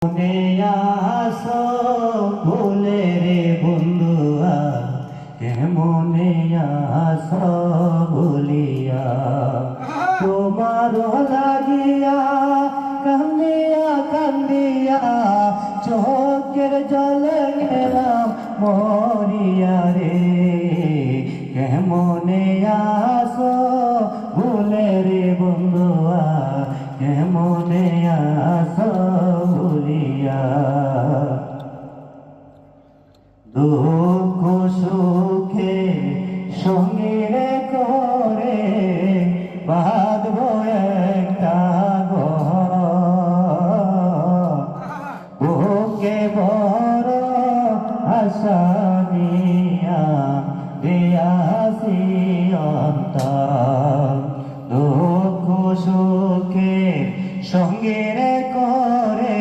মনে আসো ভুলে রে বন্ধুয়া, কেমনে আসো ভুলিয়া, তোমার লাগিয়া কান্দিয়া কান্দিয়া চোখের জলে গেলাম মরিয়া রে। কেমনে আসো ভুলে রে বন্ধুয়া, কেমনে আসো ভুলিয়া, দুঃখ সুখে সঙ্গীরে করে বাঁধব একটা বুকে বড় আশা নিয়া দিয়াছি অন্তর, দুঃখ সুখে সঙ্গীরে করে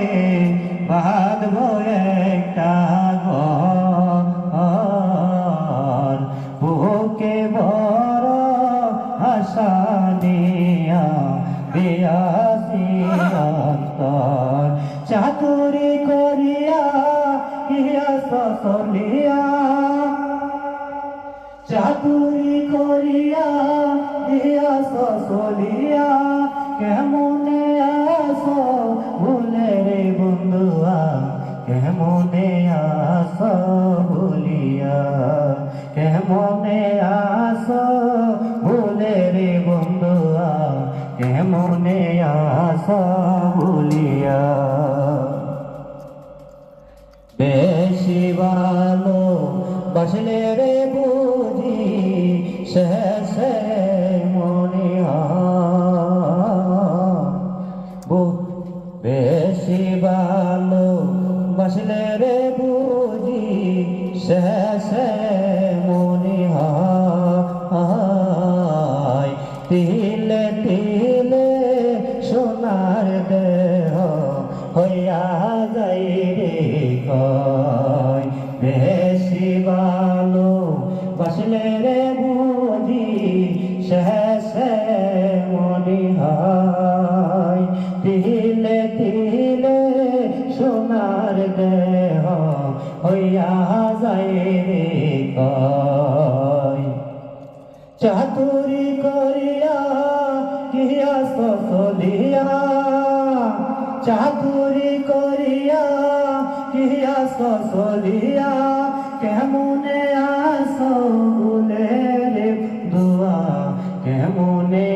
বাঁধব একটা ঘর, বুকে বড় আশা নিয়া দিয়াছি অন্তর, চাতুরি করিয়া ইয়া সলিয়া, চাতুরি করিয়া ইয়া সলিয়া, কেমনে আসো ভুলে রে বন্ধুয়া, কেমনে আসো ভুলিয়া, কেমনে আসো ভুলে রে বন্ধুয়া, কেমনে আসো ভুলিয়া। বেশি ভালো বাসলে রে বুঝি শেষে মনে বেশি ভালো বাসলে রে বুঝি শেষে মনে হয়, তিলে তিলে সোনার দেহ হইয়া যাই রে কয়, বেশি ভালো বাসলে রে বুঝি শেষে মনে হয়, তিলে তিলে সোনার দেহ হইয়া যাই রে কয়, চাতুরি করিয়া কিয়া সলিয়া, চাতুরি করিয়া কিয়া সলিয়া, কেমনে আসো ভুলে রে দুয়া, কেমনে